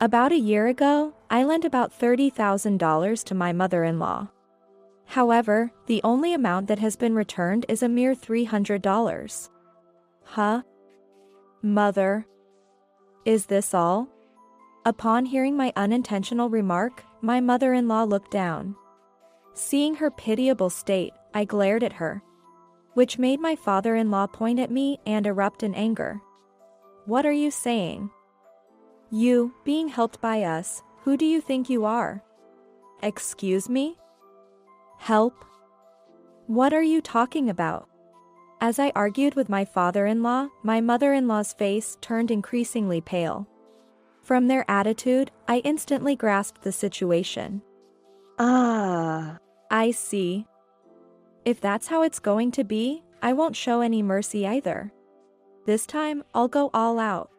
About a year ago, I lent about $30,000 to my mother-in-law. However, the only amount that has been returned is a mere $300. Huh? Mother? Is this all? Upon hearing my unintentional remark, my mother-in-law looked down. Seeing her pitiable state, I glared at her, which made my father-in-law point at me and erupt in anger. What are you saying? You, being helped by us, who do you think you are? Excuse me? Help? What are you talking about? As I argued with my father-in-law, my mother-in-law's face turned increasingly pale. From their attitude, I instantly grasped the situation. I see. If that's how it's going to be, I won't show any mercy either. This time, I'll go all out.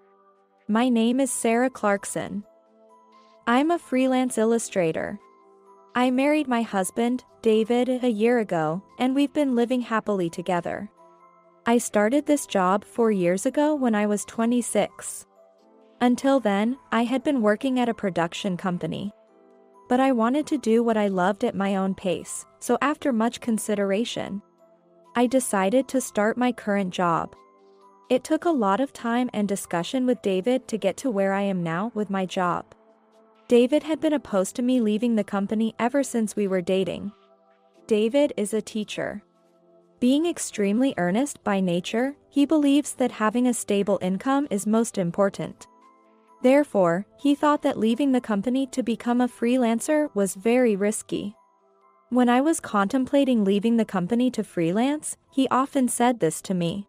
My name is Sarah Clarkson. I'm a freelance illustrator. I married my husband, David, a year ago, and we've been living happily together. I started this job 4 years ago when I was 26. Until then, I had been working at a production company. But I wanted to do what I loved at my own pace, so after much consideration, I decided to start my current job. It took a lot of time and discussion with David to get to where I am now with my job. David had been opposed to me leaving the company ever since we were dating. David is a teacher. Being extremely earnest by nature, he believes that having a stable income is most important. Therefore, he thought that leaving the company to become a freelancer was very risky. When I was contemplating leaving the company to freelance, he often said this to me.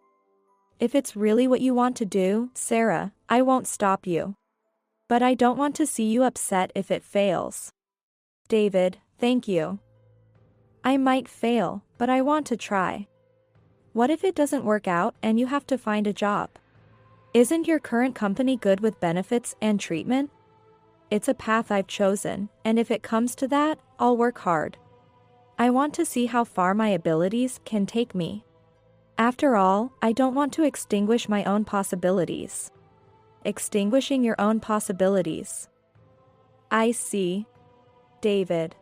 If it's really what you want to do, Sarah, I won't stop you. But I don't want to see you upset if it fails. David, thank you. I might fail, but I want to try. What if it doesn't work out and you have to find a job? Isn't your current company good with benefits and treatment? It's a path I've chosen, and if it comes to that, I'll work hard. I want to see how far my abilities can take me. After all, I don't want to extinguish my own possibilities. Extinguishing your own possibilities. I see. David.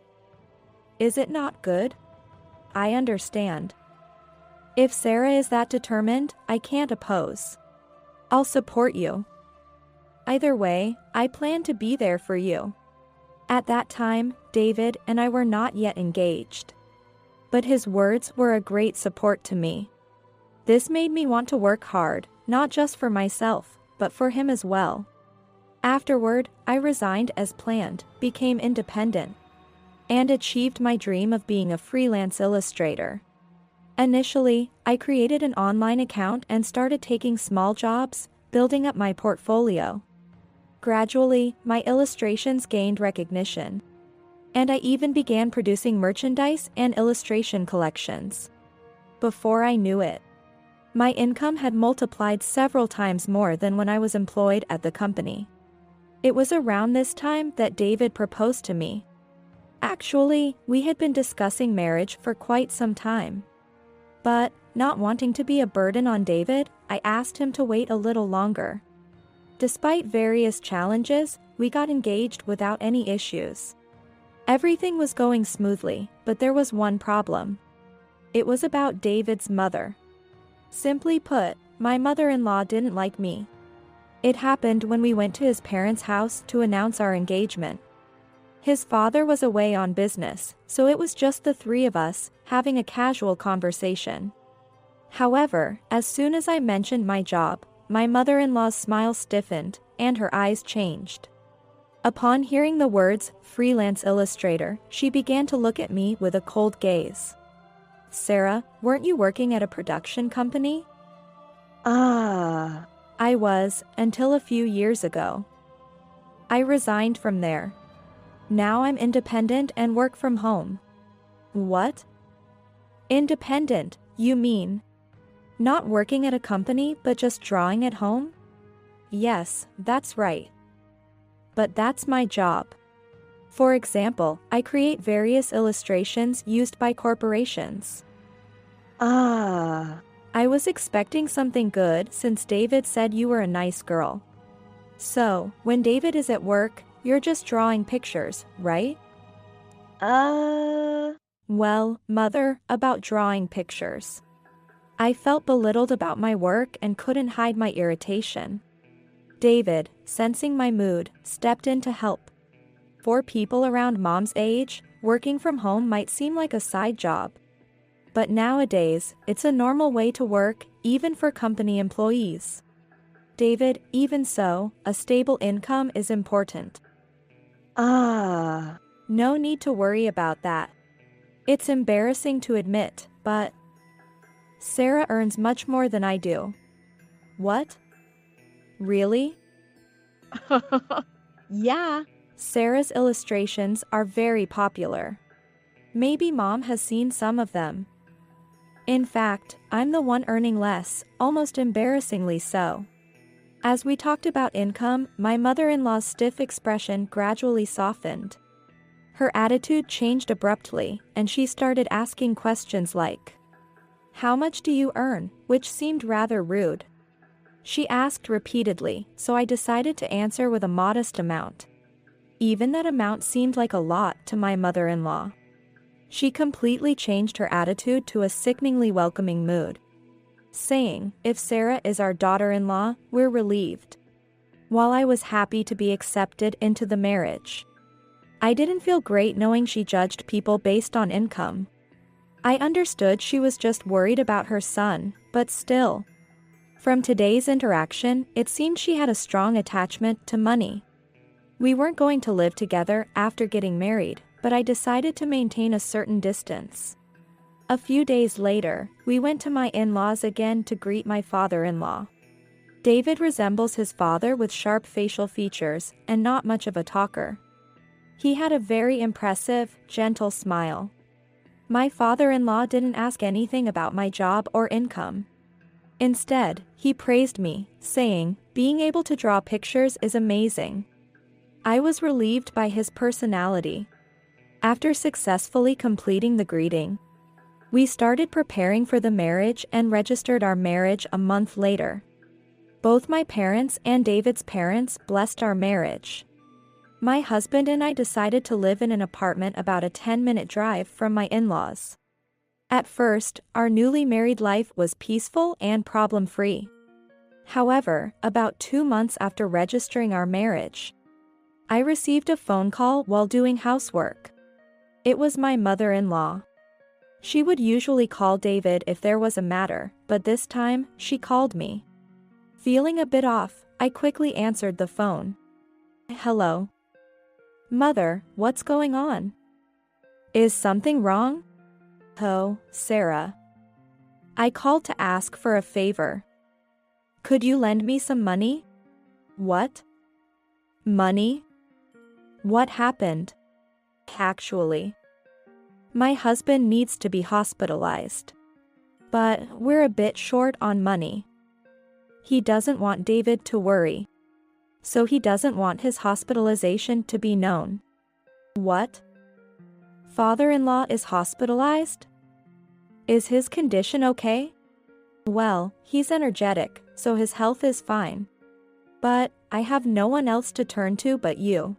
Is it not good? I understand. If Sarah is that determined, I can't oppose. I'll support you. Either way, I plan to be there for you. At that time, David and I were not yet engaged. But his words were a great support to me. This made me want to work hard, not just for myself, but for him as well. Afterward, I resigned as planned, became independent, and achieved my dream of being a freelance illustrator. Initially, I created an online account and started taking small jobs, building up my portfolio. Gradually, my illustrations gained recognition, and I even began producing merchandise and illustration collections. Before I knew it, my income had multiplied several times more than when I was employed at the company. It was around this time that David proposed to me. Actually, we had been discussing marriage for quite some time. But, not wanting to be a burden on David, I asked him to wait a little longer. Despite various challenges, we got engaged without any issues. Everything was going smoothly, but there was one problem. It was about David's mother. Simply put, my mother-in-law didn't like me. It happened when we went to his parents' house to announce our engagement. His father was away on business, so it was just the three of us, having a casual conversation. However, as soon as I mentioned my job, my mother-in-law's smile stiffened, and her eyes changed. Upon hearing the words, freelance illustrator, she began to look at me with a cold gaze. Sarah, weren't you working at a production company? I was, until a few years ago. I resigned from there. Now I'm independent and work from home. What? Independent, you mean? Not working at a company but just drawing at home? Yes, that's right. But that's my job. For example, I create various illustrations used by corporations. I was expecting something good since David said you were a nice girl. So, when David is at work, you're just drawing pictures, right? Uh, Well, mother, about drawing pictures. I felt belittled about my work and couldn't hide my irritation. David, sensing my mood, stepped in to help. For people around mom's age, working from home might seem like a side job. But nowadays, it's a normal way to work, even for company employees. David, even so, a stable income is important. ah, No need to worry about that. It's embarrassing to admit, but Sarah earns much more than I do. What? Really? yeah. Sarah's illustrations are very popular. Maybe mom has seen some of them. In fact, I'm the one earning less, almost embarrassingly so. As we talked about income, my mother-in-law's stiff expression gradually softened. Her attitude changed abruptly, and she started asking questions like, "How much do you earn?" which seemed rather rude. She asked repeatedly, so I decided to answer with a modest amount. Even that amount seemed like a lot to my mother-in-law. She completely changed her attitude to a sickeningly welcoming mood, saying, "If Sarah is our daughter-in-law, we're relieved." While I was happy to be accepted into the marriage, I didn't feel great knowing she judged people based on income. I understood she was just worried about her son, but still. From today's interaction, it seemed she had a strong attachment to money. We weren't going to live together after getting married, but I decided to maintain a certain distance. A few days later, we went to my in-laws again to greet my father-in-law. David resembles his father with sharp facial features and not much of a talker. He had a very impressive, gentle smile. My father-in-law didn't ask anything about my job or income. Instead, he praised me, saying, "Being able to draw pictures is amazing." I was relieved by his personality. After successfully completing the greeting, we started preparing for the marriage and registered our marriage a month later. Both my parents and David's parents blessed our marriage. My husband and I decided to live in an apartment about a 10-minute drive from my in-laws. At first, our newly married life was peaceful and problem-free. However, about 2 months after registering our marriage, I received a phone call while doing housework. It was my mother-in-law. She would usually call David if there was a matter, but this time, she called me. Feeling a bit off, I quickly answered the phone. "Hello. Mother, what's going on? Is something wrong?" "Oh, Sarah. I called to ask for a favor. Could you lend me some money?" "What? Money? What happened?" "Actually, my husband needs to be hospitalized. But we're a bit short on money. He doesn't want David to worry. So he doesn't want his hospitalization to be known." "What? Father-in-law is hospitalized? Is his condition okay?" "Well, he's energetic, so his health is fine. But I have no one else to turn to but you.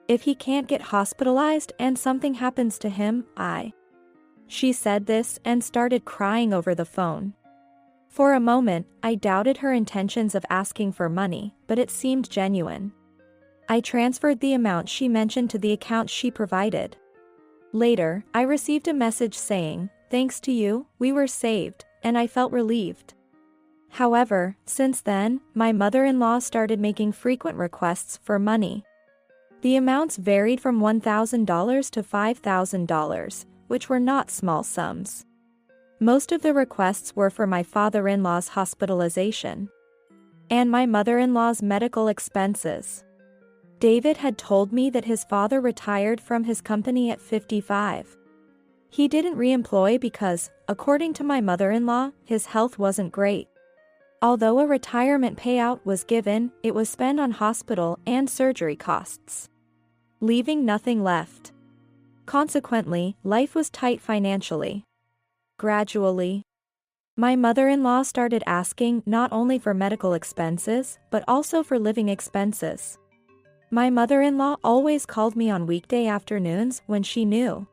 If he can't get hospitalized and something happens to him, She said this and started crying over the phone. For a moment, I doubted her intentions of asking for money, but it seemed genuine. I transferred the amount she mentioned to the account she provided. Later, I received a message saying, "Thanks to you, we were saved," and I felt relieved. However, since then, my mother-in-law started making frequent requests for money. The amounts varied from $1,000 to $5,000, which were not small sums. Most of the requests were for my father-in-law's hospitalization and my mother-in-law's medical expenses. David had told me that his father retired from his company at 55. He didn't re-employ because, according to my mother-in-law, his health wasn't great. Although a retirement payout was given, it was spent on hospital and surgery costs, leaving nothing left. Consequently, life was tight financially. Gradually, My mother-in-law started asking not only for medical expenses, but also for living expenses. My mother-in-law always called me on weekday afternoons when she knew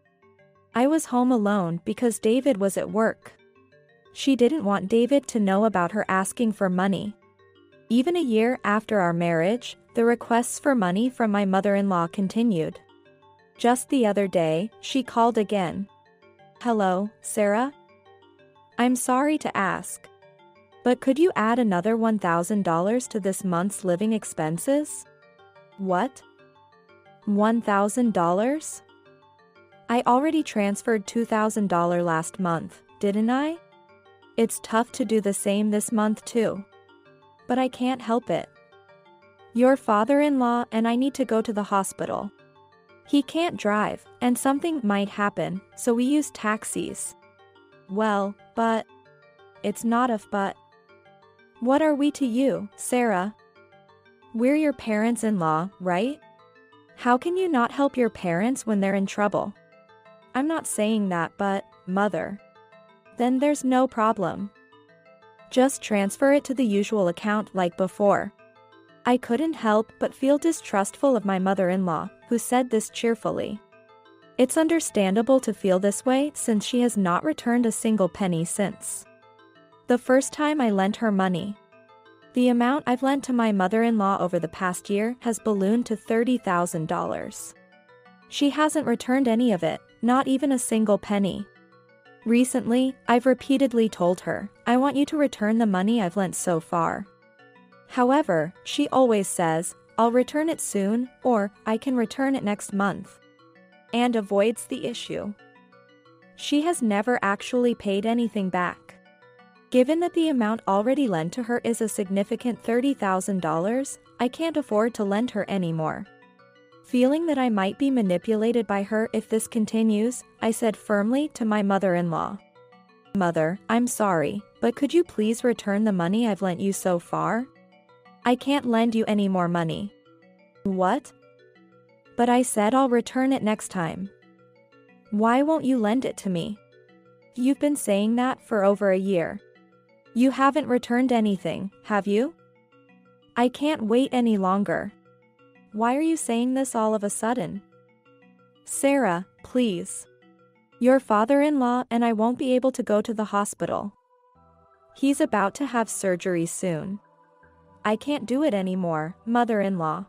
I was home alone because David was at work. She didn't want David to know about her asking for money. Even a year after our marriage, the requests for money from my mother-in-law continued. Just the other day, she called again. "Hello, Sarah? I'm sorry to ask, but could you add another $1,000 to this month's living expenses?" "What? $1,000? I already transferred $2,000 last month, didn't I? It's tough to do the same this month too. But I can't help it. Your father-in-law and I need to go to the hospital. He can't drive, and something might happen, so we use taxis." "Well, but..." "It's not if but. What are we to you, Sarah? We're your parents-in-law, right? How can you not help your parents when they're in trouble?" "I'm not saying that, but, Mother." "Then there's no problem. Just transfer it to the usual account like before." I couldn't help but feel distrustful of my mother-in-law, who said this cheerfully. It's understandable to feel this way since she has not returned a single penny since the first time I lent her money. The amount I've lent to my mother-in-law over the past year has ballooned to $30,000. She hasn't returned any of it, not even a single penny. Recently, I've repeatedly told her, "I want you to return the money I've lent so far." However, she always says, "I'll return it soon," or "I can return it next month," and avoids the issue. She has never actually paid anything back. Given that the amount already lent to her is a significant $30,000, I can't afford to lend her anymore. Feeling that I might be manipulated by her if this continues, I said firmly to my mother-in-law, "Mother, I'm sorry, but could you please return the money I've lent you so far? I can't lend you any more money." "What?" "But I said I'll return it next time." "Why won't you lend it to me? You've been saying that for over a year. You haven't returned anything, have you?" "I can't wait any longer." "Why are you saying this all of a sudden?" "Sarah, please. Your father-in-law and I won't be able to go to the hospital. He's about to have surgery soon. I can't do it anymore, mother-in-law.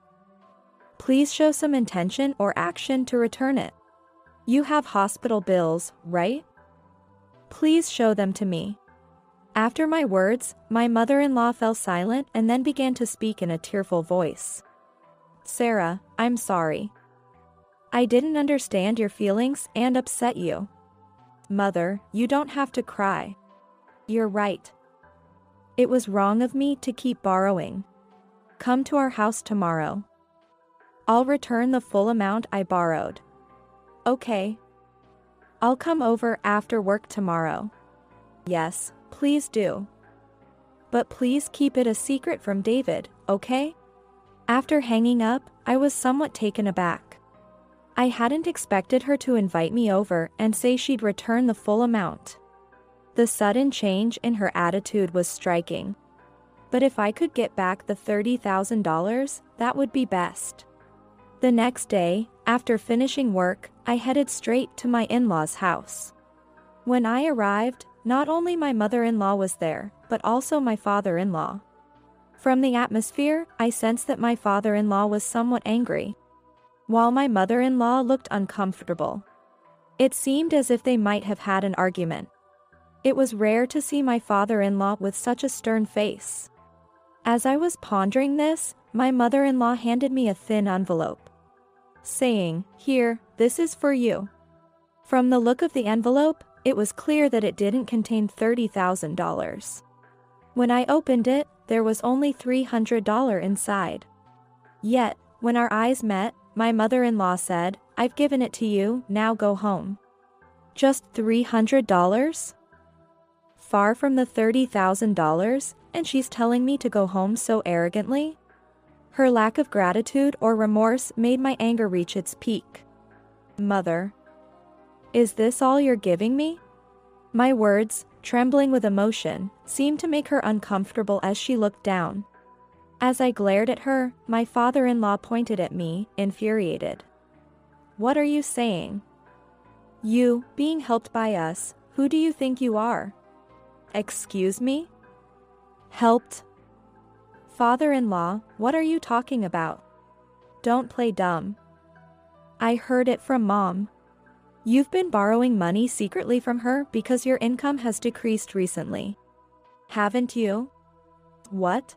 Please show some intention or action to return it. You have hospital bills, right? Please show them to me." After my words, my mother-in-law fell silent and then began to speak in a tearful voice. "Sarah, I'm sorry. I didn't understand your feelings and upset you. Mother, you don't have to cry. You're right. It was wrong of me to keep borrowing. Come to our house tomorrow. I'll return the full amount I borrowed." "Okay. I'll come over after work tomorrow." "Yes, please do. But please keep it a secret from David, okay?" After hanging up, I was somewhat taken aback. I hadn't expected her to invite me over and say she'd return the full amount. The sudden change in her attitude was striking. But if I could get back the $30,000, that would be best. The next day, after finishing work, I headed straight to my in-laws' house. When I arrived, not only my mother-in-law was there, but also my father-in-law. From the atmosphere, I sensed that my father-in-law was somewhat angry, while my mother-in-law looked uncomfortable. It seemed as if they might have had an argument. It was rare to see my father-in-law with such a stern face. As I was pondering this, my mother-in-law handed me a thin envelope, saying, "Here, this is for you." From the look of the envelope, it was clear that it didn't contain $30,000. When I opened it, there was only $300 inside. Yet, when our eyes met, my mother-in-law said, "I've given it to you, now go home." Just $300? Far from the $30,000, and she's telling me to go home so arrogantly? Her lack of gratitude or remorse made my anger reach its peak. "Mother, is this all you're giving me?" My words, trembling with emotion, seemed to make her uncomfortable as she looked down. As I glared at her, my father-in-law pointed at me, infuriated. "What are you saying? You, being helped by us, who do you think you are?" "Excuse me? Helped? Father-in-law, what are you talking about? Don't play dumb." "I heard it from Mom. You've been borrowing money secretly from her because your income has decreased recently. Haven't you?" "What?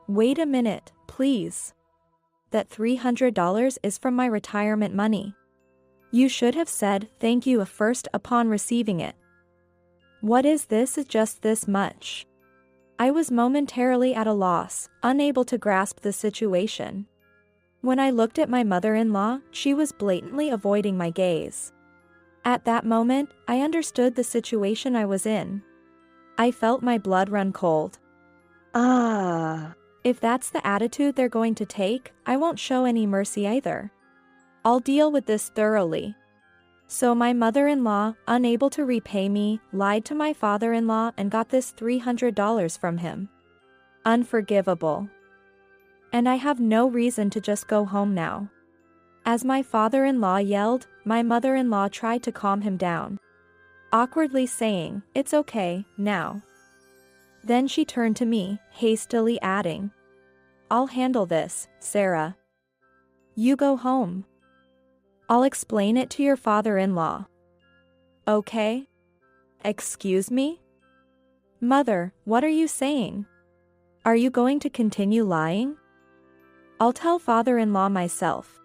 Wait a minute, please. That $300 is from my retirement money. You should have said thank you first upon receiving it. What is this? Is just this much?" I was momentarily at a loss, unable to grasp the situation. When I looked at my mother-in-law, she was blatantly avoiding my gaze. At that moment, I understood the situation I was in. I felt my blood run cold. If that's the attitude they're going to take, I won't show any mercy either. I'll deal with this thoroughly. So my mother-in-law, unable to repay me, lied to my father-in-law and got this $300 from him. Unforgivable. And I have no reason to just go home now. As my father-in-law yelled, my mother-in-law tried to calm him down, awkwardly saying, "It's okay, now." Then she turned to me, hastily adding, "I'll handle this, Sarah. You go home. I'll explain it to your father-in-law." "Okay? Excuse me? Mother, what are you saying? Are you going to continue lying?" "I'll tell father-in-law myself."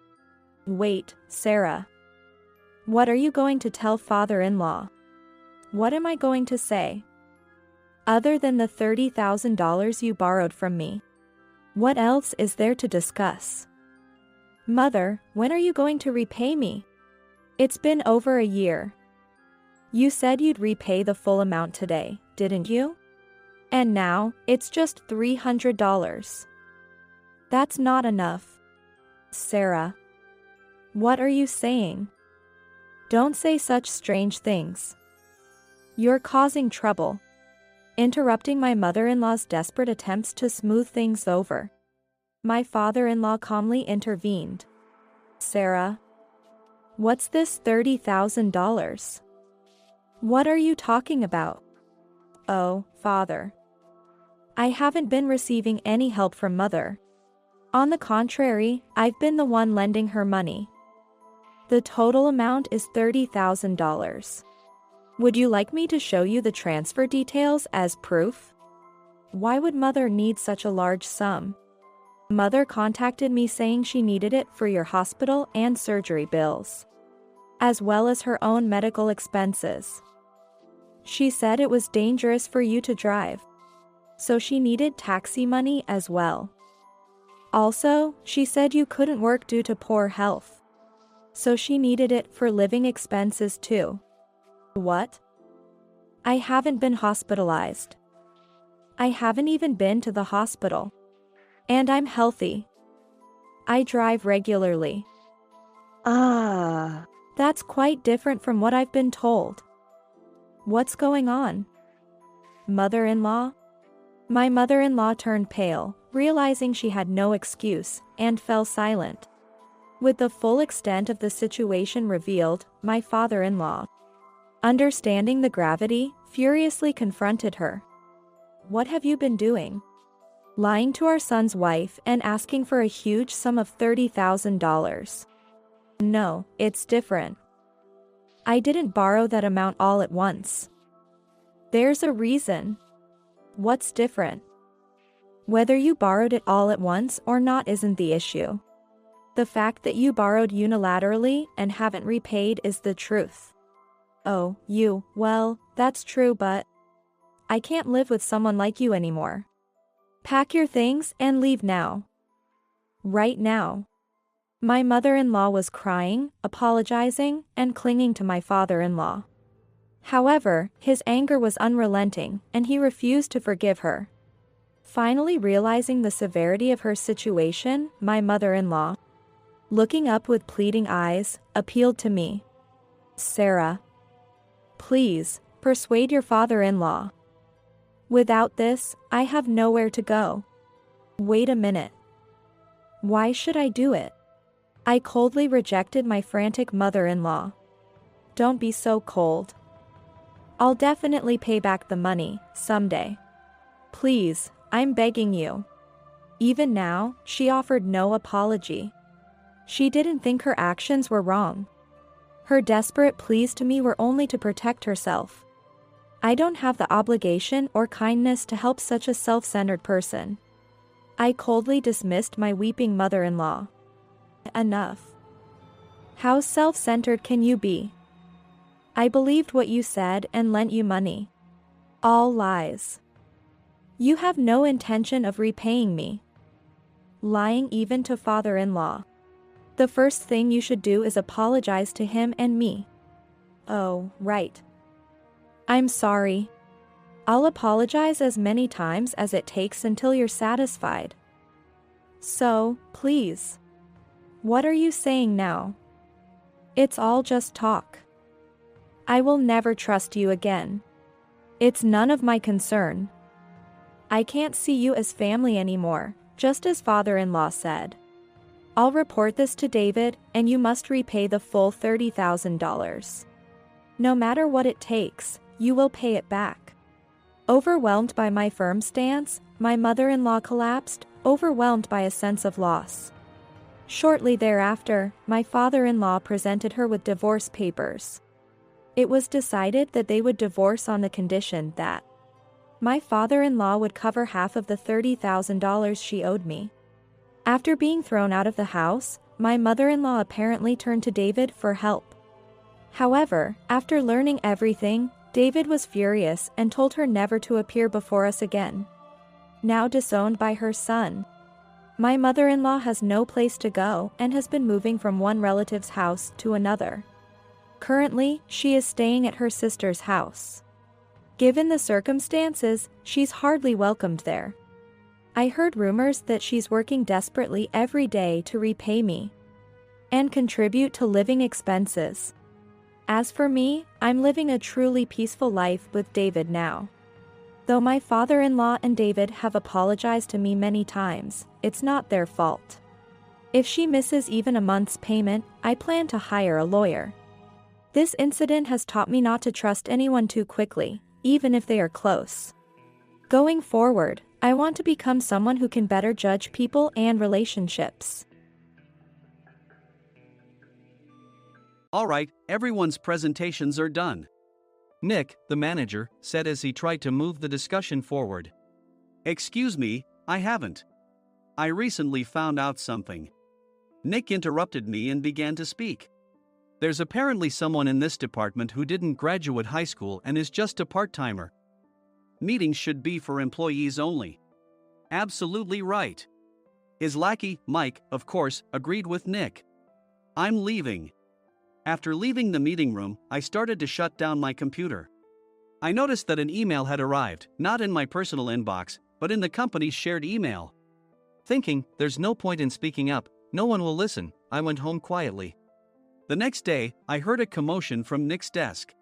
"Wait, Sarah. What are you going to tell father-in-law?" "What am I going to say? Other than the $30,000 you borrowed from me, what else is there to discuss?" "Mother, when are you going to repay me? It's been over a year. You said you'd repay the full amount today, didn't you? And now, it's just $300. That's not enough. Sarah. What are you saying? Don't say such strange things. You're causing trouble." Interrupting my mother-in-law's desperate attempts to smooth things over, my father-in-law calmly intervened. "Sarah. What's this $30,000? What are you talking about?" "Oh, Father. I haven't been receiving any help from Mother. On the contrary, I've been the one lending her money. The total amount is $30,000. Would you like me to show you the transfer details as proof?" Why would Mother need such a large sum? Mother contacted me saying she needed it for your hospital and surgery bills, as well as her own medical expenses. She said it was dangerous for you to drive, so she needed taxi money as well. Also, she said you couldn't work due to poor health, so she needed it for living expenses too. What? I haven't been hospitalized. I haven't even been to the hospital. And I'm healthy. I drive regularly. That's quite different from what I've been told. What's going on? Mother-in-law? My mother-in-law turned pale, realizing she had no excuse, and fell silent. With the full extent of the situation revealed, my father-in-law, understanding the gravity, furiously confronted her. "What have you been doing? Lying to our son's wife and asking for a huge sum of $30,000. No, it's different. I didn't borrow that amount all at once. There's a reason." "What's different?" "Whether you borrowed it all at once or not isn't the issue. The fact that you borrowed unilaterally and haven't repaid is the truth." "Oh, well, that's true, but I can't live with someone like you anymore. Pack your things and leave now. Right now." My mother-in-law was crying, apologizing, and clinging to my father-in-law. However, his anger was unrelenting, and he refused to forgive her. Finally realizing the severity of her situation, my mother-in-law, looking up with pleading eyes, appealed to me. "Sarah. Please, Persuade your father-in-law. Without this, I have nowhere to go. Wait a minute. Why should I do it? I coldly rejected my frantic mother-in-law. Don't be so cold. I'll definitely pay back the money, someday. Please, I'm begging you. Even now, she offered no apology. She didn't think her actions were wrong. Her desperate pleas to me were only to protect herself. I don't have the obligation or kindness to help such a self-centered person. I coldly dismissed my weeping mother-in-law. Enough. How self-centered can you be? I believed what you said and lent you money. All lies. You have no intention of repaying me. Lying even to father-in-law. The first thing you should do is apologize to him and me. Oh, right. I'm sorry. I'll apologize as many times as it takes until you're satisfied. So, please. What are you saying now? It's all just talk. I will never trust you again. It's none of my concern. I can't see you as family anymore, just as father-in-law said. I'll report this to David, and you must repay the full $30,000. No matter what it takes, you will pay it back. Overwhelmed by my firm stance, my mother-in-law collapsed, overwhelmed by a sense of loss. Shortly thereafter, my father-in-law presented her with divorce papers. It was decided that they would divorce on the condition that my father-in-law would cover half of the $30,000 she owed me. After being thrown out of the house, my mother-in-law apparently turned to David for help. However, after learning everything, David was furious and told her never to appear before us again. Now disowned by her son, my mother-in-law has no place to go and has been moving from one relative's house to another. Currently, she is staying at her sister's house. Given the circumstances, she's hardly welcomed there. I heard rumors that she's working desperately every day to repay me and contribute to living expenses. As for me, I'm living a truly peaceful life with David now. Though my father-in-law and David have apologized to me many times, it's not their fault. If she misses even a month's payment, I plan to hire a lawyer. This incident has taught me not to trust anyone too quickly, even if they are close. Going forward, I want to become someone who can better judge people and relationships. Alright, everyone's presentations are done. Nick, the manager, said as he tried to move the discussion forward. Excuse me, I haven't. I recently found out something. Nick interrupted me and began to speak. There's apparently someone in this department who didn't graduate high school and is just a part-timer. Meetings should be for employees only. Absolutely right. His lackey, Mike, of course, agreed with Nick. I'm leaving. After leaving the meeting room, I started to shut down my computer. I noticed that an email had arrived, not in my personal inbox, but in the company's shared email. Thinking, there's no point in speaking up, no one will listen, I went home quietly. The next day, I heard a commotion from Nick's desk.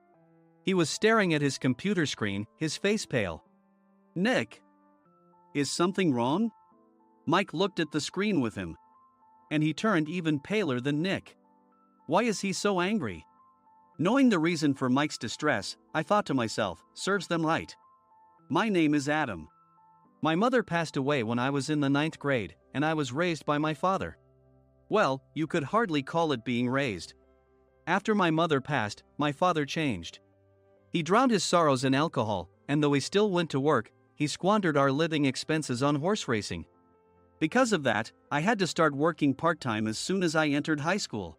He was staring at his computer screen, his face pale. Nick? Is something wrong? Mike looked at the screen with him. And he turned even paler than Nick. Why is he so angry? Knowing the reason for Mike's distress, I thought to myself, serves them right. My name is Adam. My mother passed away when I was in the 9th grade, and I was raised by my father. Well, you could hardly call it being raised. After my mother passed, my father changed. He drowned his sorrows in alcohol, and though he still went to work, he squandered our living expenses on horse racing. Because of that, I had to start working part-time as soon as I entered high school.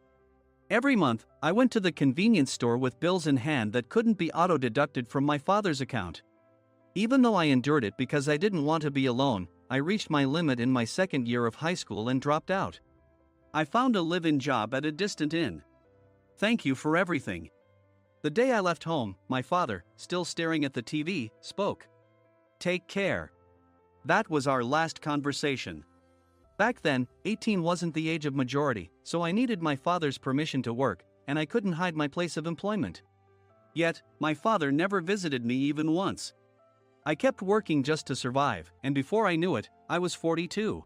Every month, I went to the convenience store with bills in hand that couldn't be auto-deducted from my father's account. Even though I endured it because I didn't want to be alone, I reached my limit in my second year of high school and dropped out. I found a live-in job at a distant inn. Thank you for everything. The day I left home, my father, still staring at the TV, spoke. Take care. That was our last conversation. Back then, 18 wasn't the age of majority, so I needed my father's permission to work, and I couldn't hide my place of employment. Yet, my father never visited me even once. I kept working just to survive, and before I knew it, I was 42.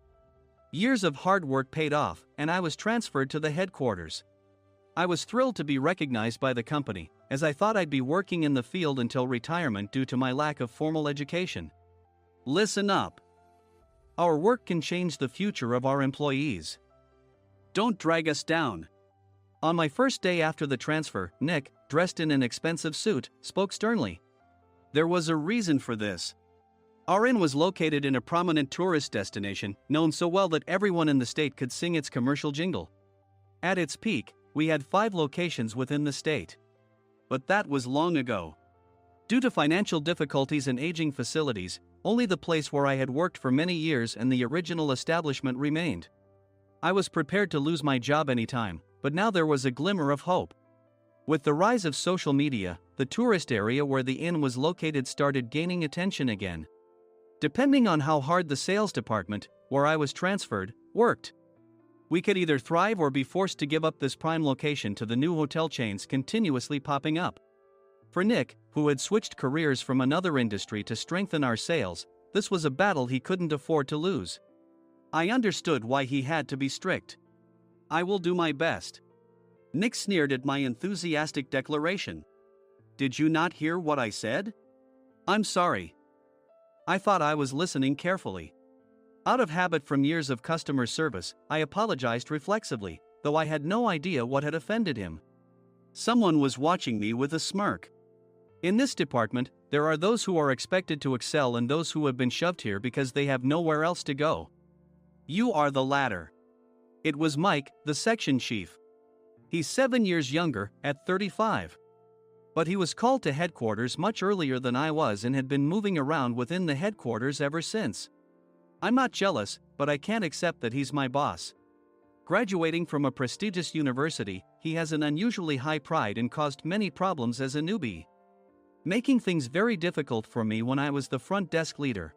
Years of hard work paid off, and I was transferred to the headquarters. I was thrilled to be recognized by the company, as I thought I'd be working in the field until retirement due to my lack of formal education. Listen up. Our work can change the future of our employees. Don't drag us down. On my first day after the transfer, Nick, dressed in an expensive suit, spoke sternly. There was a reason for this. Our inn was located in a prominent tourist destination, known so well that everyone in the state could sing its commercial jingle. At its peak, we had 5 locations within the state. But that was long ago. Due to financial difficulties and aging facilities, only the place where I had worked for many years and the original establishment remained. I was prepared to lose my job anytime, but now there was a glimmer of hope. With the rise of social media, the tourist area where the inn was located started gaining attention again. Depending on how hard the sales department, where I was transferred, worked, we could either thrive or be forced to give up this prime location to the new hotel chains continuously popping up. For Nick, who had switched careers from another industry to strengthen our sales, this was a battle he couldn't afford to lose. I understood why he had to be strict. I will do my best. Nick sneered at my enthusiastic declaration. Did you not hear what I said? I'm sorry. I thought I was listening carefully. Out of habit from years of customer service, I apologized reflexively, though I had no idea what had offended him. Someone was watching me with a smirk. In this department, there are those who are expected to excel and those who have been shoved here because they have nowhere else to go. You are the latter. It was Mike, the section chief. He's 7 years younger, at 35. But he was called to headquarters much earlier than I was and had been moving around within the headquarters ever since. I'm not jealous, but I can't accept that he's my boss. Graduating from a prestigious university, he has an unusually high pride and caused many problems as a newbie, making things very difficult for me when I was the front desk leader.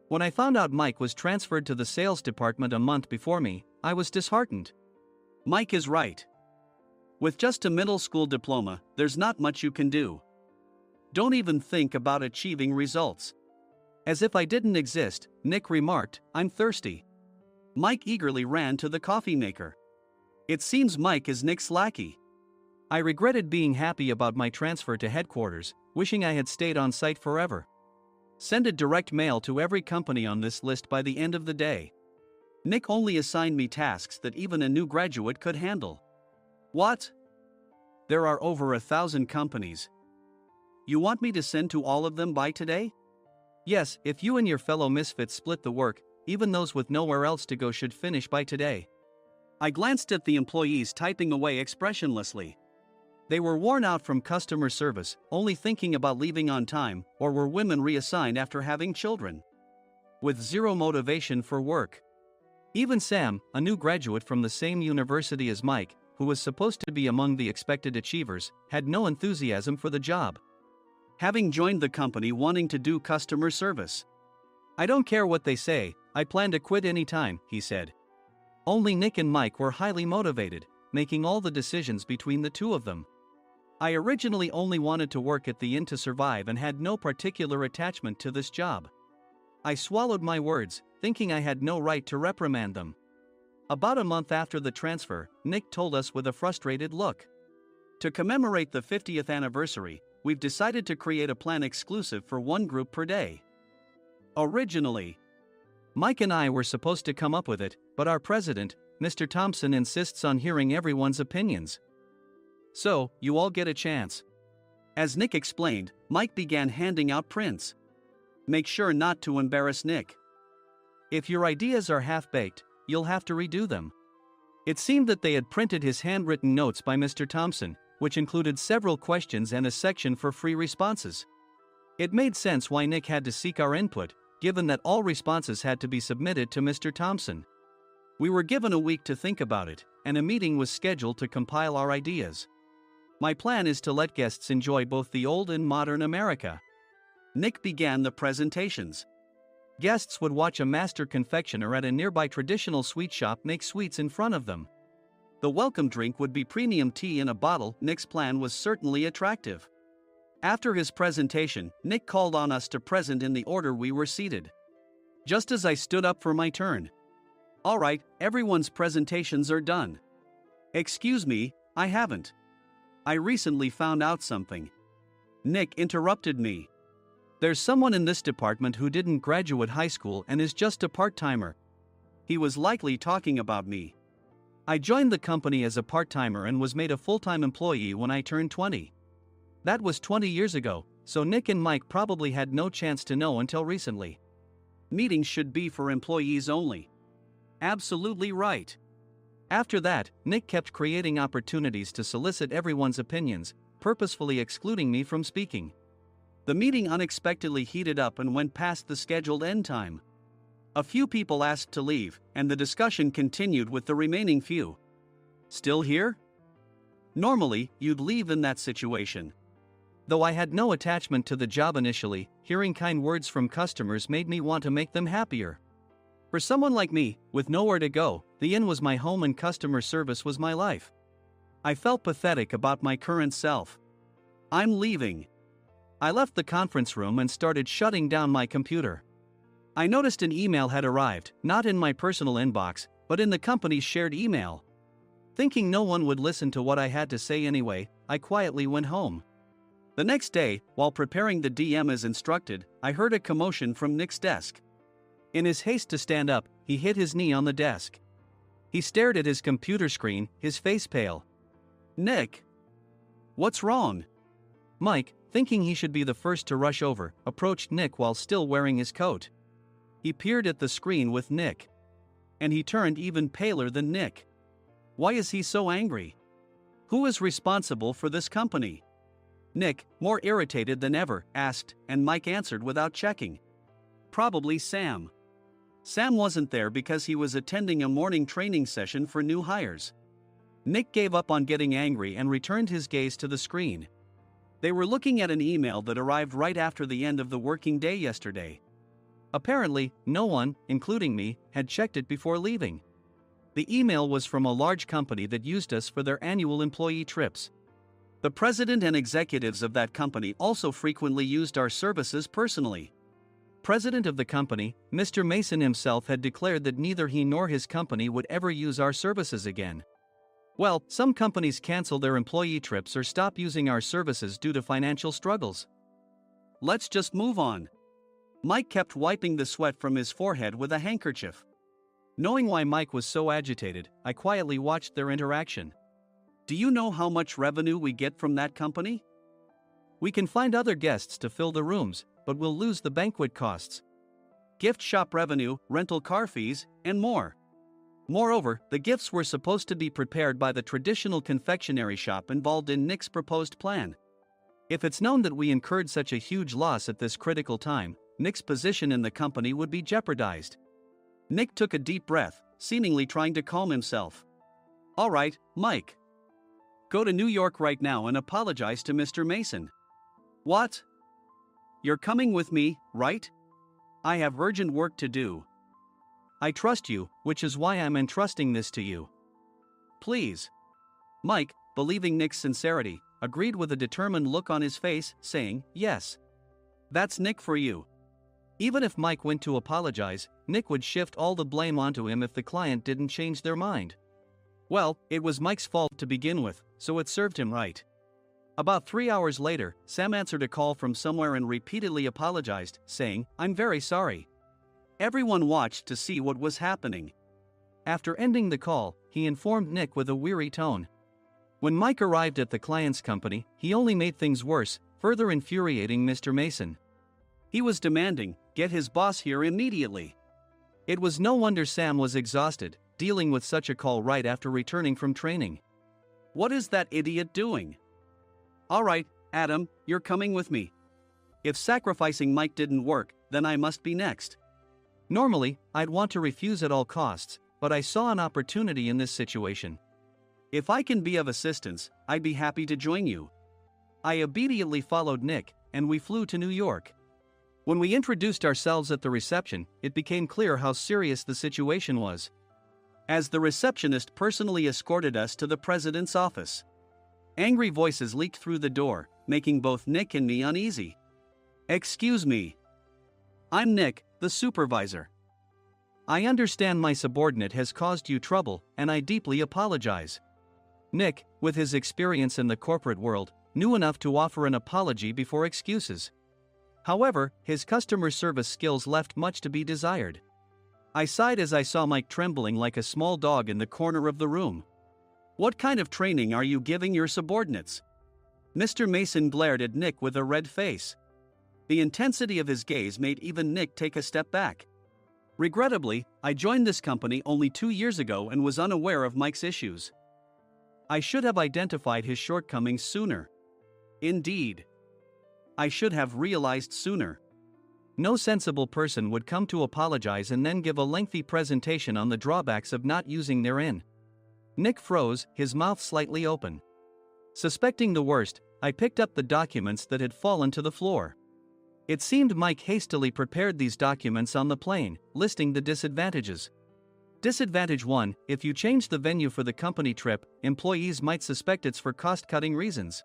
When I found out Mike was transferred to the sales department a month before me, I was disheartened. Mike is right. With just a middle school diploma, there's not much you can do. Don't even think about achieving results. As if I didn't exist, Nick remarked, I'm thirsty. Mike eagerly ran to the coffee maker. It seems Mike is Nick's lackey. I regretted being happy about my transfer to headquarters, wishing I had stayed on site forever. Send a direct mail to every company on this list by the end of the day. Nick only assigned me tasks that even a new graduate could handle. What? There are over 1,000 companies. You want me to send to all of them by today? Yes, if you and your fellow misfits split the work, even those with nowhere else to go should finish by today. I glanced at the employees typing away expressionlessly. They were worn out from customer service, only thinking about leaving on time, or were women reassigned after having children, with zero motivation for work. Even Sam, a new graduate from the same university as Mike, who was supposed to be among the expected achievers, had no enthusiasm for the job, having joined the company wanting to do customer service. I don't care what they say, I plan to quit anytime, he said. Only Nick and Mike were highly motivated, making all the decisions between the two of them. I originally only wanted to work at the inn to survive and had no particular attachment to this job. I swallowed my words, thinking I had no right to reprimand them. About a month after the transfer, Nick told us with a frustrated look. To commemorate the 50th anniversary, we've decided to create a plan exclusive for one group per day. Originally, Mike and I were supposed to come up with it, but our president, Mr. Thompson, insists on hearing everyone's opinions. So, you all get a chance. As Nick explained, Mike began handing out prints. Make sure not to embarrass Nick. If your ideas are half-baked, you'll have to redo them. It seemed that they had printed his handwritten notes by Mr. Thompson, which included several questions and a section for free responses. It made sense why Nick had to seek our input, given that all responses had to be submitted to Mr. Thompson. We were given a week to think about it, and a meeting was scheduled to compile our ideas. My plan is to let guests enjoy both the old and modern America. Nick began the presentations. Guests would watch a master confectioner at a nearby traditional sweet shop make sweets in front of them. The welcome drink would be premium tea in a bottle. Nick's plan was certainly attractive. After his presentation, Nick called on us to present in the order we were seated. Just as I stood up for my turn. All right, everyone's presentations are done. Excuse me, I haven't. I recently found out something. Nick interrupted me. There's someone in this department who didn't graduate high school and is just a part-timer. He was likely talking about me. I joined the company as a part-timer and was made a full-time employee when I turned 20. That was 20 years ago, so Nick and Mike probably had no chance to know until recently. Meetings should be for employees only. Absolutely right. After that, Nick kept creating opportunities to solicit everyone's opinions, purposefully excluding me from speaking. The meeting unexpectedly heated up and went past the scheduled end time. A few people asked to leave, and the discussion continued with the remaining few. Still here? Normally, you'd leave in that situation. Though I had no attachment to the job initially, hearing kind words from customers made me want to make them happier. For someone like me, with nowhere to go, the inn was my home and customer service was my life. I felt pathetic about my current self. I'm leaving. I left the conference room and started shutting down my computer. I noticed an email had arrived, not in my personal inbox, but in the company's shared email. Thinking no one would listen to what I had to say anyway, I quietly went home. The next day, while preparing the DM as instructed, I heard a commotion from Nick's desk. In his haste to stand up, he hit his knee on the desk. He stared at his computer screen, his face pale. Nick! What's wrong? Mike, thinking he should be the first to rush over, approached Nick while still wearing his coat. He peered at the screen with Nick. And he turned even paler than Nick. Why is he so angry? Who is responsible for this company? Nick, more irritated than ever, asked, and Mike answered without checking. Probably Sam. Sam wasn't there because he was attending a morning training session for new hires. Nick gave up on getting angry and returned his gaze to the screen. They were looking at an email that arrived right after the end of the working day yesterday. Apparently, no one, including me, had checked it before leaving. The email was from a large company that used us for their annual employee trips. The president and executives of that company also frequently used our services personally. President of the company, Mr. Mason himself had declared that neither he nor his company would ever use our services again. Well, some companies cancel their employee trips or stop using our services due to financial struggles. Let's just move on. Mike kept wiping the sweat from his forehead with a handkerchief. Knowing why Mike was so agitated, I quietly watched their interaction. Do you know how much revenue we get from that company? We can find other guests to fill the rooms, but we'll lose the banquet costs, gift shop revenue, rental car fees, and more. Moreover, the gifts were supposed to be prepared by the traditional confectionery shop involved in Nick's proposed plan. If it's known that we incurred such a huge loss at this critical time, Nick's position in the company would be jeopardized. Nick took a deep breath, seemingly trying to calm himself. All right, Mike. Go to New York right now and apologize to Mr. Mason. What? You're coming with me, right? I have urgent work to do. I trust you, which is why I'm entrusting this to you. Please. Mike, believing Nick's sincerity, agreed with a determined look on his face, saying, yes. That's Nick for you. Even if Mike went to apologize, Nick would shift all the blame onto him if the client didn't change their mind. Well, it was Mike's fault to begin with, so it served him right. About 3 hours later, Sam answered a call from somewhere and repeatedly apologized, saying, I'm very sorry. Everyone watched to see what was happening. After ending the call, he informed Nick with a weary tone. When Mike arrived at the client's company, he only made things worse, further infuriating Mr. Mason. He was demanding, get his boss here immediately. It was no wonder Sam was exhausted, dealing with such a call right after returning from training. What is that idiot doing? All right, Adam, you're coming with me. If sacrificing Mike didn't work, then I must be next. Normally, I'd want to refuse at all costs, but I saw an opportunity in this situation. If I can be of assistance, I'd be happy to join you. I obediently followed Nick, and we flew to New York. When we introduced ourselves at the reception, it became clear how serious the situation was, as the receptionist personally escorted us to the president's office. Angry voices leaked through the door, making both Nick and me uneasy. "Excuse me. I'm Nick, the supervisor. I understand my subordinate has caused you trouble, and I deeply apologize." Nick, with his experience in the corporate world, knew enough to offer an apology before excuses. However, his customer service skills left much to be desired. I sighed as I saw Mike trembling like a small dog in the corner of the room. "What kind of training are you giving your subordinates?" Mr. Mason glared at Nick with a red face. The intensity of his gaze made even Nick take a step back. Regrettably, I joined this company only 2 years ago and was unaware of Mike's issues. I should have identified his shortcomings sooner. Indeed, I should have realized sooner. No sensible person would come to apologize and then give a lengthy presentation on the drawbacks of not using their in. Nick froze, his mouth slightly open. Suspecting the worst, I picked up the documents that had fallen to the floor. It seemed Mike hastily prepared these documents on the plane, listing the disadvantages. Disadvantage 1: if you change the venue for the company trip, employees might suspect it's for cost-cutting reasons,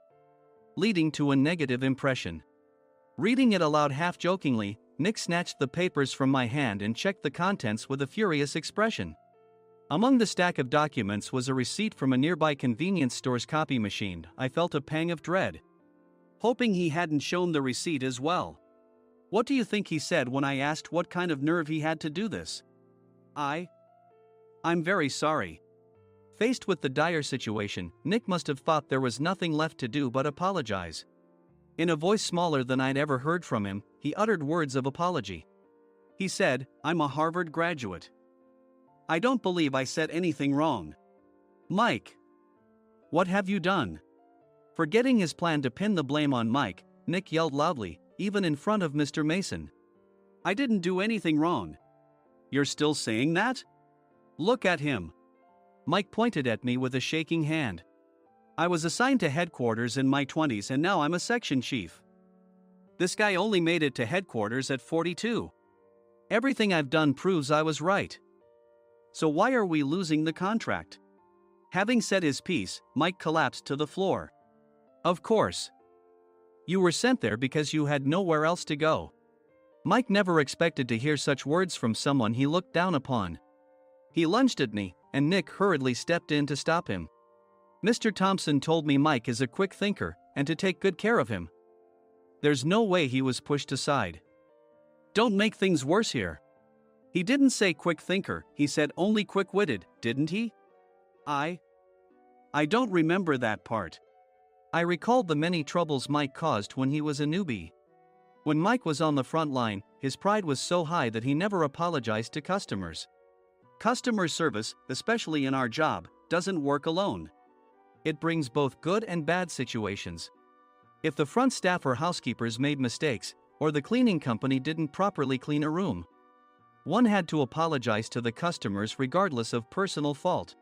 leading to a negative impression. Reading it aloud half-jokingly, Nick snatched the papers from my hand and checked the contents with a furious expression. Among the stack of documents was a receipt from a nearby convenience store's copy machine. I felt a pang of dread, hoping he hadn't shown the receipt as well. What do you think he said when I asked what kind of nerve he had to do this? I'm very sorry." Faced with the dire situation, Nick must have thought there was nothing left to do but apologize. In a voice smaller than I'd ever heard from him, he uttered words of apology. He said, "I'm a Harvard graduate. I don't believe I said anything wrong." "Mike, what have you done?" Forgetting his plan to pin the blame on Mike, Nick yelled loudly, even in front of Mr. Mason. "I didn't do anything wrong." "You're still saying that? Look at him." Mike pointed at me with a shaking hand. "I was assigned to headquarters in my 20s and now I'm a section chief. This guy only made it to headquarters at 42. Everything I've done proves I was right. So why are we losing the contract?" Having said his piece, Mike collapsed to the floor. "Of course. You were sent there because you had nowhere else to go." Mike never expected to hear such words from someone he looked down upon. He lunged at me, and Nick hurriedly stepped in to stop him. "Mr. Thompson told me Mike is a quick thinker, and to take good care of him." There's no way he was pushed aside. "Don't make things worse here. He didn't say quick thinker, he said only quick-witted, didn't he?" I don't remember that part." I recalled the many troubles Mike caused when he was a newbie. When Mike was on the front line, his pride was so high that he never apologized to customers. Customer service, especially in our job, doesn't work alone. It brings both good and bad situations. If the front staff or housekeepers made mistakes, or the cleaning company didn't properly clean a room, one had to apologize to the customers regardless of personal fault.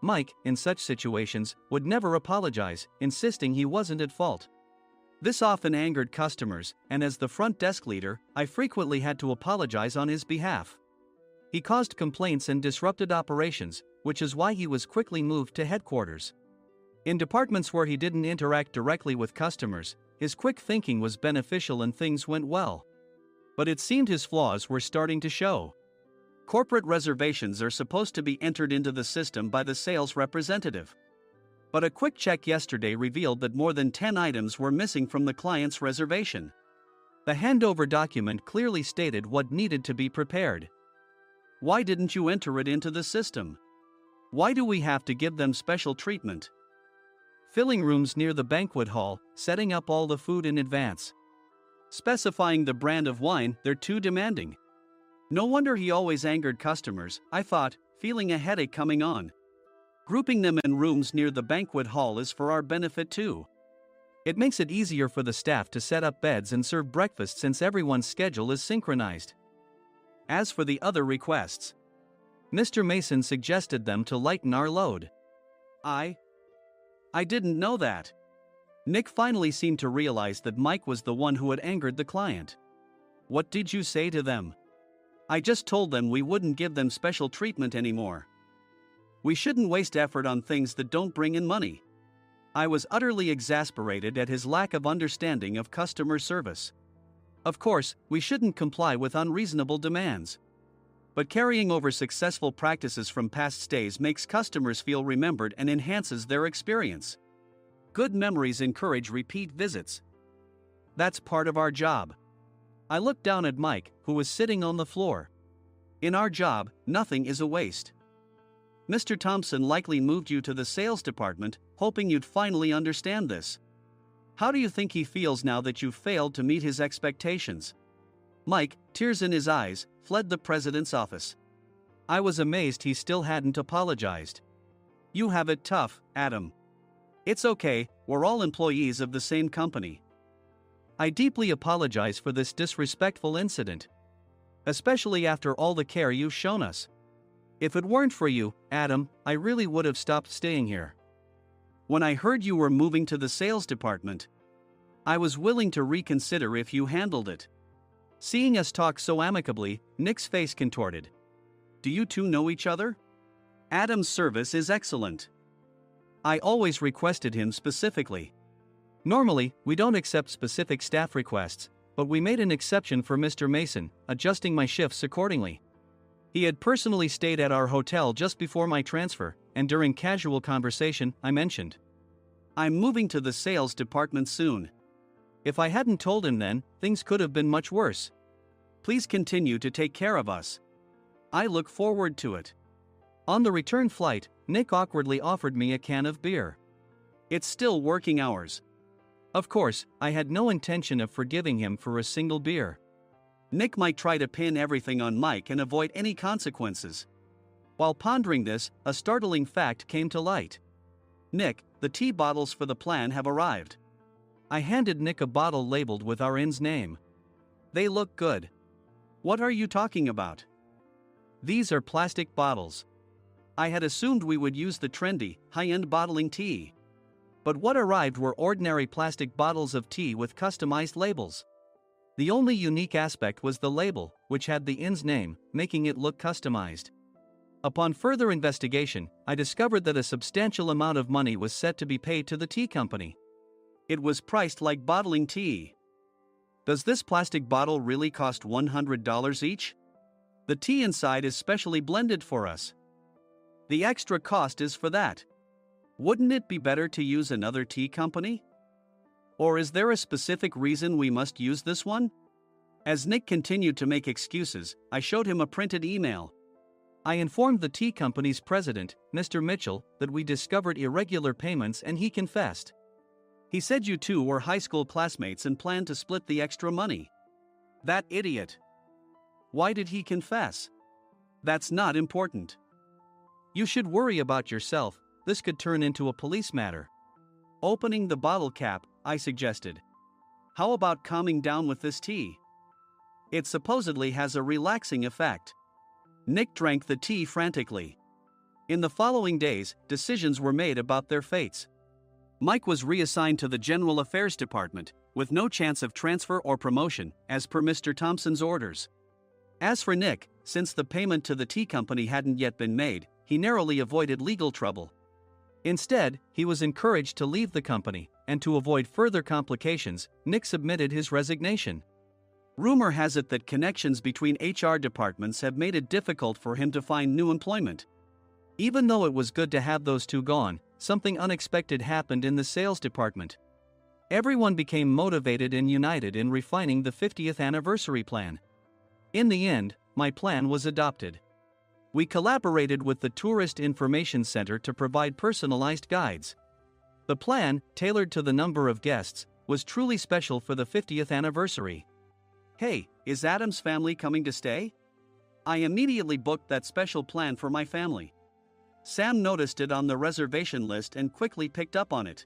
Mike, in such situations, would never apologize, insisting he wasn't at fault. This often angered customers, and as the front desk leader, I frequently had to apologize on his behalf. He caused complaints and disrupted operations, which is why he was quickly moved to headquarters. In departments where he didn't interact directly with customers, his quick thinking was beneficial and things went well. But it seemed his flaws were starting to show. Corporate reservations are supposed to be entered into the system by the sales representative. But a quick check yesterday revealed that more than 10 items were missing from the client's reservation. The handover document clearly stated what needed to be prepared. Why didn't you enter it into the system? Why do we have to give them special treatment? Filling rooms near the banquet hall, setting up all the food in advance. Specifying the brand of wine, they're too demanding. No wonder he always angered customers, I thought, feeling a headache coming on. Grouping them in rooms near the banquet hall is for our benefit too. It makes it easier for the staff to set up beds and serve breakfast since everyone's schedule is synchronized. As for the other requests, Mr. Mason suggested them to lighten our load. I didn't know that. Nick finally seemed to realize that Mike was the one who had angered the client. What did you say to them? I just told them we wouldn't give them special treatment anymore. We shouldn't waste effort on things that don't bring in money. I was utterly exasperated at his lack of understanding of customer service. Of course, we shouldn't comply with unreasonable demands. But carrying over successful practices from past stays makes customers feel remembered and enhances their experience. Good memories encourage repeat visits. That's part of our job. I looked down at Mike, who was sitting on the floor. In our job, nothing is a waste. Mr. Thompson likely moved you to the sales department, hoping you'd finally understand this. How do you think he feels now that you've failed to meet his expectations? Mike, tears in his eyes, fled the president's office. I was amazed he still hadn't apologized. You have it tough, Adam. It's okay, we're all employees of the same company. I deeply apologize for this disrespectful incident. Especially after all the care you've shown us. If it weren't for you, Adam, I really would have stopped staying here. When I heard you were moving to the sales department, I was willing to reconsider if you handled it. Seeing us talk so amicably, Nick's face contorted. Do you two know each other? Adam's service is excellent. I always requested him specifically. Normally, we don't accept specific staff requests, but we made an exception for Mr. Mason, adjusting my shifts accordingly. He had personally stayed at our hotel just before my transfer, and during casual conversation, I mentioned, I'm moving to the sales department soon. If I hadn't told him then, things could have been much worse. Please continue to take care of us. I look forward to it. On the return flight, Nick awkwardly offered me a can of beer. It's still working hours. Of course, I had no intention of forgiving him for a single beer. Nick might try to pin everything on Mike and avoid any consequences. While pondering this, a startling fact came to light. Nick, the tea bottles for the plan have arrived. I handed Nick a bottle labeled with our inn's name. They look good. What are you talking about? These are plastic bottles. I had assumed we would use the trendy, high-end bottling tea. But what arrived were ordinary plastic bottles of tea with customized labels. The only unique aspect was the label, which had the inn's name, making it look customized. Upon further investigation, I discovered that a substantial amount of money was set to be paid to the tea company. It was priced like bottling tea. Does this plastic bottle really cost $100 each? The tea inside is specially blended for us. The extra cost is for that. Wouldn't it be better to use another tea company? Or is there a specific reason we must use this one? As Nick continued to make excuses, I showed him a printed email. I informed the tea company's president, Mr. Mitchell, that we discovered irregular payments and he confessed. He said you two were high school classmates and planned to split the extra money. That idiot. Why did he confess? That's not important. You should worry about yourself, this could turn into a police matter. Opening the bottle cap, I suggested. How about calming down with this tea? It supposedly has a relaxing effect. Nick drank the tea frantically. In the following days, decisions were made about their fates. Mike was reassigned to the General Affairs Department, with no chance of transfer or promotion, as per Mr. Thompson's orders. As for Nick, since the payment to the tea company hadn't yet been made, he narrowly avoided legal trouble. Instead, he was encouraged to leave the company, and to avoid further complications, Nick submitted his resignation. Rumor has it that connections between HR departments have made it difficult for him to find new employment. Even though it was good to have those two gone, something unexpected happened in the sales department. Everyone became motivated and united in refining the 50th anniversary plan. In the end, my plan was adopted. We collaborated with the Tourist Information Center to provide personalized guides. The plan, tailored to the number of guests, was truly special for the 50th anniversary. Hey, is Adam's family coming to stay? I immediately booked that special plan for my family. Sam noticed it on the reservation list and quickly picked up on it.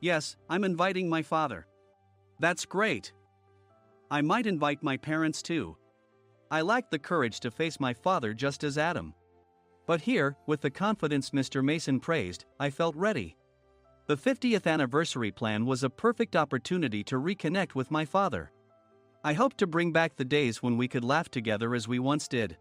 Yes, I'm inviting my father. That's great. I might invite my parents too. I lacked the courage to face my father just as Adam. But here, with the confidence Mr. Mason praised, I felt ready. The 50th anniversary plan was a perfect opportunity to reconnect with my father. I hoped to bring back the days when we could laugh together as we once did.